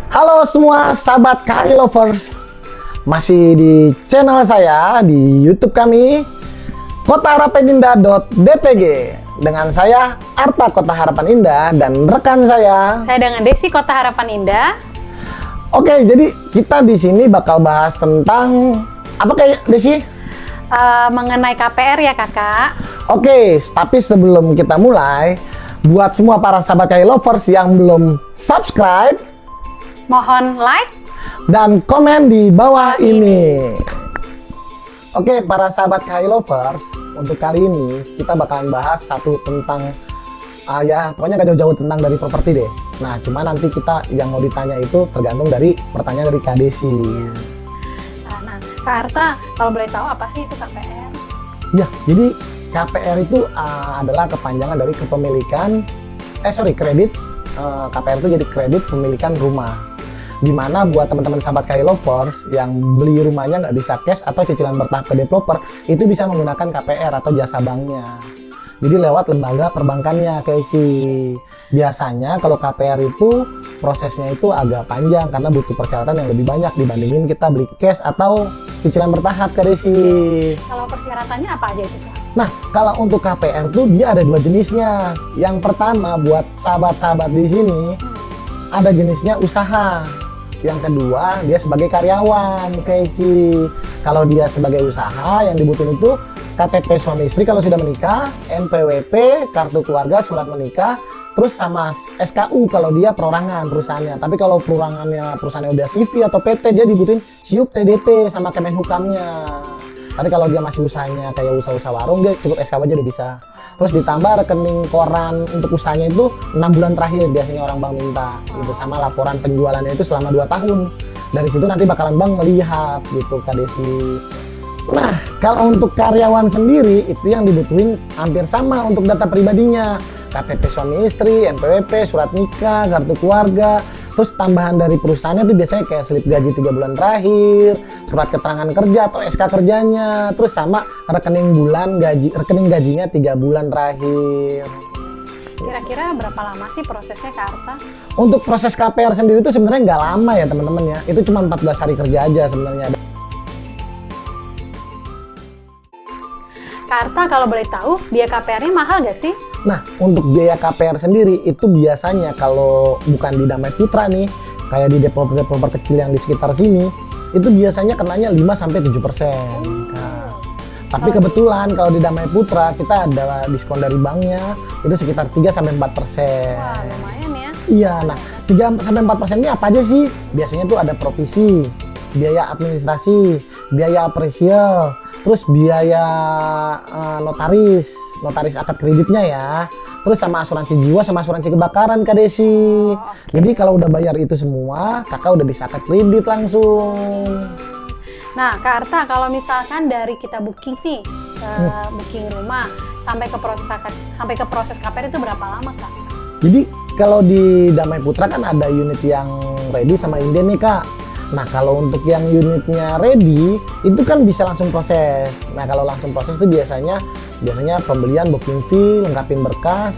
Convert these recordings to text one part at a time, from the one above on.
Halo semua sahabat KAI Lovers, masih di channel saya di YouTube kami kotaharapanindah.dpg dengan saya Arta Kota Harapan Indah dan rekan saya dengan Desi Kota Harapan Indah. Oke, jadi kita di sini bakal bahas tentang apa kayak Desi? Mengenai KPR ya kakak. Oke, tapi sebelum kita mulai, buat semua para sahabat KAI Lovers yang belum subscribe, Mohon like dan komen di bawah ini. Oke, para sahabat KAI Lovers, untuk kali ini kita bakalan bahas satu tentang ya pokoknya gak jauh-jauh tentang dari properti deh. Nah, cuma nanti kita yang mau ditanya itu tergantung dari pertanyaan dari Kak Desi. Nah, Kak Arta, kalau boleh tahu apa sih itu KPR? Ya, jadi KPR itu adalah kepanjangan dari kepemilikan kredit. KPR itu jadi kredit pemilikan rumah. Dimana buat teman-teman sahabat KAI Lovers yang beli rumahnya nggak bisa cash atau cicilan bertahap ke developer, itu bisa menggunakan KPR atau jasa banknya. Jadi lewat lembaga perbankannya kayak biasanya kalau KPR itu prosesnya itu agak panjang karena butuh persyaratan yang lebih banyak dibandingin kita beli cash atau cicilan bertahap Kak Desi. Kalau persyaratannya apa aja itu Kak? Nah, kalau untuk KPR tuh dia ada dua jenisnya. Yang pertama buat sahabat-sahabat di sini ada jenisnya usaha. Yang kedua dia sebagai karyawan kayak Kalau dia sebagai usaha yang dibutuhin itu KTP suami istri kalau sudah menikah, NPWP, kartu keluarga, surat menikah, terus sama SKU kalau dia perorangan perusahaannya. Tapi kalau perusahaannya udah CV atau PT, dia dibutuhin SIUP TDP sama Kemenhukamnya. Tapi kalau dia masih usahanya kayak usaha-usaha warung, dia cukup SKU aja udah bisa. Terus ditambah rekening koran untuk usahanya itu 6 bulan terakhir biasanya orang bank minta gitu, sama laporan penjualannya itu selama 2 tahun. Dari situ nanti bakalan bank melihat gitu Kak Desi. Nah, kalau untuk karyawan sendiri itu yang dibutuhin hampir sama untuk data pribadinya. KTP suami istri, NPWP, surat nikah, kartu keluarga. Terus tambahan dari perusahaannya itu biasanya kayak slip gaji 3 bulan terakhir, surat keterangan kerja atau SK kerjanya, terus sama rekening gajinya 3 bulan terakhir. Kira-kira berapa lama sih prosesnya Kak Arta? Untuk proses KPR sendiri itu sebenarnya nggak lama ya teman-teman ya. Itu cuma 14 hari kerja aja sebenarnya. Kak Arta, kalau boleh tahu biaya KPR-nya mahal gak sih? Nah, untuk biaya KPR sendiri itu biasanya kalau bukan di Damai Putra nih, kayak di developer kecil yang di sekitar sini, itu biasanya kenanya 5-7%. Nah, tapi kebetulan kalau di Damai Putra kita ada diskon dari banknya, itu sekitar 3-4%. Wah, lumayan ya. Iya, nah 3-4% ini apa aja sih? Biasanya tuh ada provisi, biaya administrasi, biaya apresial, terus biaya notaris akad kreditnya ya, terus sama asuransi jiwa sama asuransi kebakaran Kak Desi. Okay. Jadi kalau udah bayar itu semua, kakak udah bisa akad kredit langsung. Nah Kak Arta, kalau misalkan dari kita booking nih, booking rumah sampai ke proses KPR itu berapa lama Kak? Jadi kalau di Damai Putra kan ada unit yang ready sama inden nih Kak. Nah, kalau untuk yang unitnya ready, itu kan bisa langsung proses. Nah, kalau langsung proses itu biasanya pembelian, booking fee, lengkapin berkas,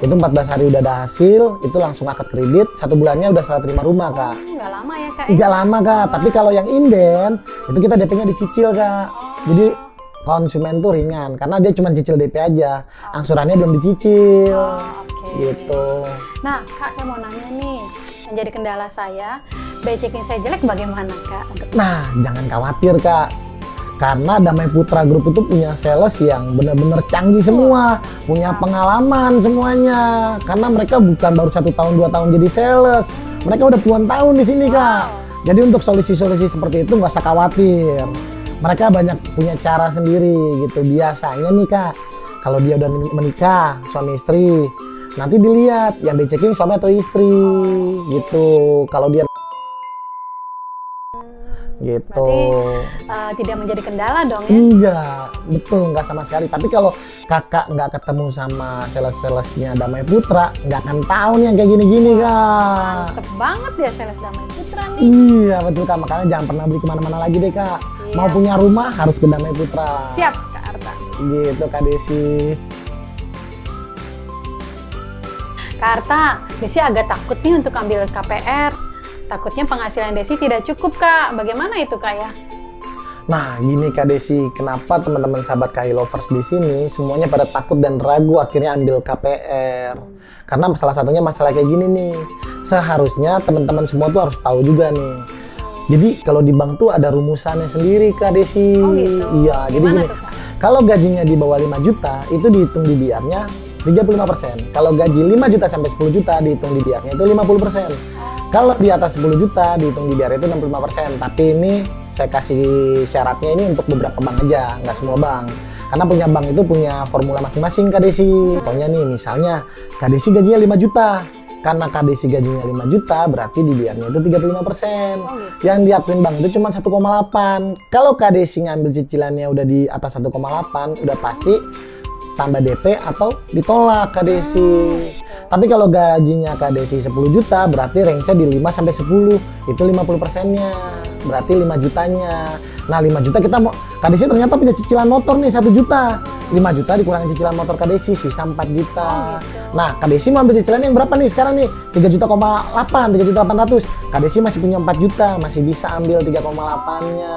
itu 14 hari udah ada hasil, itu langsung akad kredit, 1 bulannya udah serah terima rumah, Kak. Nggak lama ya, Kak? Nggak lama, Kak. Tapi kalau yang inden, itu kita DP-nya dicicil, Kak. Jadi, konsumen tuh ringan, karena dia cuma cicil DP aja. Angsurannya belum dicicil. Gitu. Nah, Kak, saya mau nanya nih, yang jadi kendala saya, biaya checking saya jelek bagaimana Kak? Nah, jangan khawatir Kak, karena Damai Putra Group itu punya sales yang benar-benar canggih semua, punya pengalaman semuanya. Karena mereka bukan baru 1 tahun 2 tahun jadi sales, mereka udah puluhan tahun di sini Kak. Jadi untuk solusi-solusi seperti itu nggak usah khawatir. Mereka banyak punya cara sendiri gitu. Biasanya nih Kak, kalau dia udah menikah suami istri, nanti dilihat yang di checking suami atau istri gitu. Kalau dia gitu. Berarti tidak menjadi kendala dong ya? Enggak, betul, enggak sama sekali. Tapi kalau kakak nggak ketemu sama sales-salesnya Damai Putra, nggak akan tahu nih yang kayak gini-gini Kak. Mantep banget ya sales Damai Putra nih. Iya betul Kak, makanya jangan pernah beli kemana-mana lagi deh Kak. Iya. Mau punya rumah harus ke Damai Putra. Siap Kak Arta. Gitu Kak Desi. Kak Arta, Desi agak takut nih untuk ambil KPR. Takutnya penghasilan Desi tidak cukup, Kak. Bagaimana itu, Kak ya? Nah, gini Kak Desi, kenapa teman-teman sahabat KAI Lovers di sini semuanya pada takut dan ragu akhirnya ambil KPR? Karena salah satunya masalah kayak gini nih. Seharusnya teman-teman semua tuh harus tahu juga nih. Jadi kalau di bank tuh ada rumusannya sendiri Kak Desi. Oh gitu. Iya, jadi Gimana gini. tuh, Kak? Kalau gajinya di bawah 5 juta, itu dihitung di biarnya 35%. Kalau gaji 5 juta sampai 10 juta, dihitung di biarnya itu 50%. Kalau di atas 10 juta, dihitung di biar itu 65%. Tapi ini saya kasih syaratnya ini untuk beberapa bank aja, nggak semua bank. Karena punya bank itu punya formula masing-masing Kak Desi. Contohnya nih, misalnya Kak Desi gajinya 5 juta. Karena Kak Desi gajinya 5 juta, berarti di biarnya itu 35%. Oh, gitu. Yang diakuin bank itu cuma 1,8. Kalau Kak Desi ngambil cicilannya udah di atas 1,8, udah pasti tambah DP atau ditolak Kak Desi. Tapi kalau gajinya Kak Desi 10 juta, berarti range-nya di 5 sampai 10. Itu 50%-nya. Berarti 5 jutanya. Nah, 5 juta kita mau, Kak Desi ternyata punya cicilan motor nih 1 juta. 5 juta dikurangin cicilan motor Kak Desi, sisa 4 juta. Oh, gitu. Nah, Kak Desi mau ambil cicilan yang berapa nih sekarang nih? 3,8 juta, 3,800. Kak Desi masih punya 4 juta, masih bisa ambil 3,8-nya.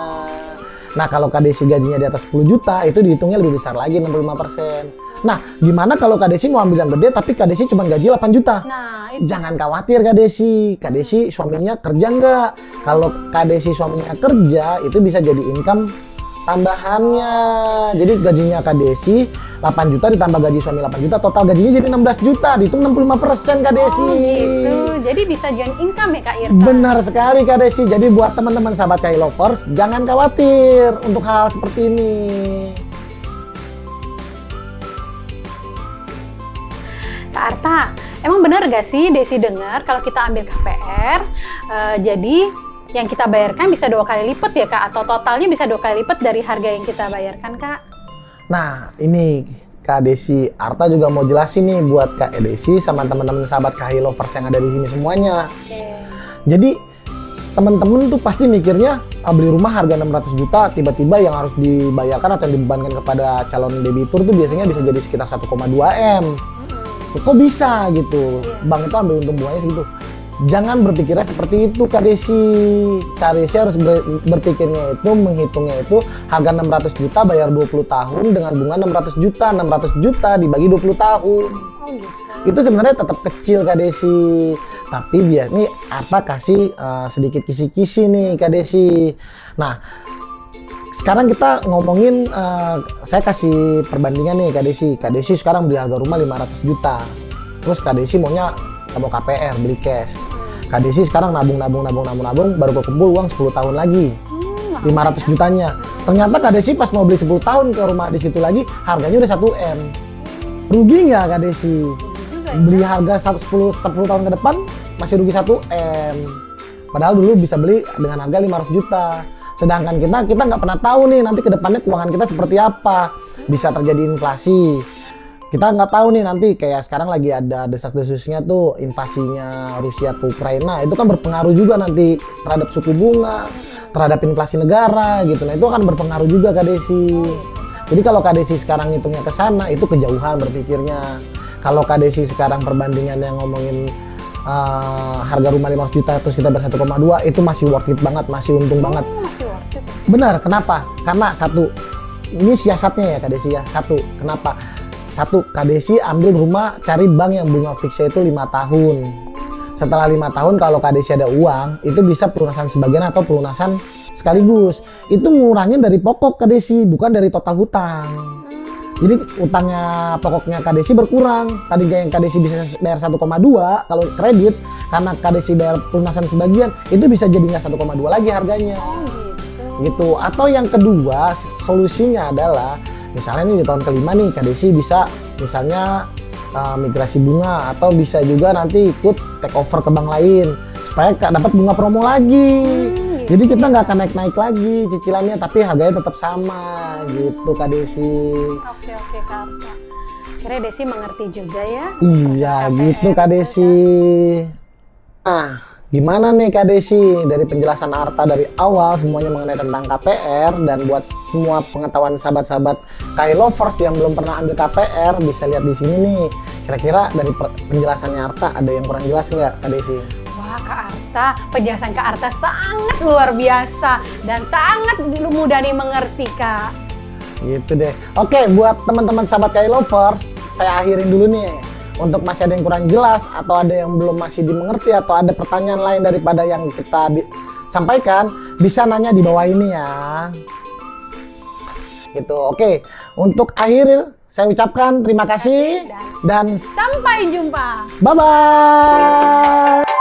Nah, kalau Kak Desi gajinya di atas 10 juta, itu dihitungnya lebih besar lagi, 65%. Nah, gimana kalau Kak Desi mau ambil yang gede, tapi Kak Desi cuma gaji 8 juta? Nah, itu. Jangan khawatir Kak Desi. Kak Desi suaminya kerja nggak? Kalau Kak Desi suaminya kerja, itu bisa jadi income tambahannya. Jadi gajinya Kak Desi 8 juta ditambah gaji suami 8 juta, total gajinya jadi 16 juta, dihitung 65% Kak Desi. Oh gitu, jadi bisa join income ya Kak Irta? Benar sekali Kak Desi. Jadi buat teman-teman sahabat KAI Lovers, jangan khawatir untuk hal seperti ini. Kak Arta, emang benar gak sih Desi dengar kalau kita ambil KPR, jadi yang kita bayarkan bisa 2 kali lipat ya Kak? Atau totalnya bisa 2 kali lipat dari harga yang kita bayarkan Kak? Nah, ini Kak Desi, Arta juga mau jelasin nih buat Kak Desi sama teman-teman sahabat KAI Lovers yang ada di sini semuanya. Oke. Jadi teman-teman tuh pasti mikirnya beli rumah harga 600 juta, tiba-tiba yang harus dibayarkan atau dibebankan kepada calon debitur tuh biasanya bisa jadi sekitar 1,2 M. Kok bisa gitu? Bank itu ambil untung bunganya segitu. Jangan berpikirnya seperti itu Kak Desi. Kak Desi harus berpikirnya itu, menghitungnya itu harga 600 juta bayar 20 tahun dengan bunga 600 juta. 600 juta dibagi 20 tahun. Oh gitu. Itu sebenarnya tetap kecil Kak Desi. Tapi biar nih apa kasih sedikit kisi-kisi nih Kak Desi. Nah, sekarang kita ngomongin, saya kasih perbandingan nih Kak Desi. Kak Desi sekarang beli harga rumah 500 juta. Terus Kak Desi maunya mau KPR, beli cash. Kak Desi sekarang nabung, baru kekumpul uang 10 tahun lagi. 500 jutanya. Ternyata Kak Desi pas mau beli 10 tahun ke rumah di situ lagi, harganya udah 1 M. Rugi nggak Kak Desi? Beli harga 10 tahun ke depan, masih rugi 1 M. Padahal dulu bisa beli dengan harga 500 juta. Sedangkan kita nggak pernah tahu nih nanti ke depannya keuangan kita seperti apa. Bisa terjadi inflasi. Kita nggak tahu nih nanti kayak sekarang lagi ada desas-desusnya tuh invasinya Rusia ke Ukraina. Itu kan berpengaruh juga nanti terhadap suku bunga, terhadap inflasi negara gitu. Nah itu akan berpengaruh juga Kak Desi. Jadi kalau Kak Desi sekarang hitungnya ke sana, itu kejauhan berpikirnya. Kalau Kak Desi sekarang perbandingan yang ngomongin harga rumah 500 juta terus kita bayar 1,2, itu masih worth it banget, masih untung banget. Masih worth it. Benar, kenapa? Karena satu, ini siasatnya ya Kak Desi ya. Satu, kenapa? Satu, Kak Desi ambil rumah, cari bank yang bunga fixnya itu 5 tahun. Setelah 5 tahun kalau Kak Desi ada uang, itu bisa pelunasan sebagian atau pelunasan sekaligus. Itu ngurangin dari pokok Kak Desi, bukan dari total hutang. Jadi utangnya pokoknya Kak Desi berkurang. Tadinya yang Kak Desi bisa bayar 1,2 kalau kredit, karena Kak Desi bayar pelunasan sebagian, itu bisa jadi nggak 1,2 lagi harganya. Oh gitu. Gitu. Atau yang kedua, solusinya adalah misalnya nih di tahun kelima nih Kak Desi bisa misalnya migrasi bunga, atau bisa juga nanti ikut take over ke bank lain supaya dapat bunga promo lagi. Jadi kita nggak akan naik-naik lagi cicilannya, tapi harganya tetap sama gitu Kak Desi. Oke Kak Arta. Kira Desi mengerti juga ya. Iya gitu Kak Desi. Nah, gimana nih Kak Desi dari penjelasan Arta dari awal semuanya mengenai tentang KPR, dan buat semua pengetahuan sahabat-sahabat KAI Lovers yang belum pernah ambil KPR bisa lihat di sini nih. Kira-kira dari penjelasannya Arta ada yang kurang jelas nggak Kak Desi? Wah, Kak Arta, penjelasan Kak Arta sangat luar biasa dan sangat mudah dimengerti, Kak. Gitu deh. Oke, buat teman-teman sahabat KAI Lovers, saya akhirin dulu nih. Untuk masih ada yang kurang jelas atau ada yang belum masih dimengerti atau ada pertanyaan lain daripada yang kita sampaikan, bisa nanya di bawah ini ya. Gitu. Oke, untuk akhir saya ucapkan terima kasih dan Sampai jumpa. bye-bye.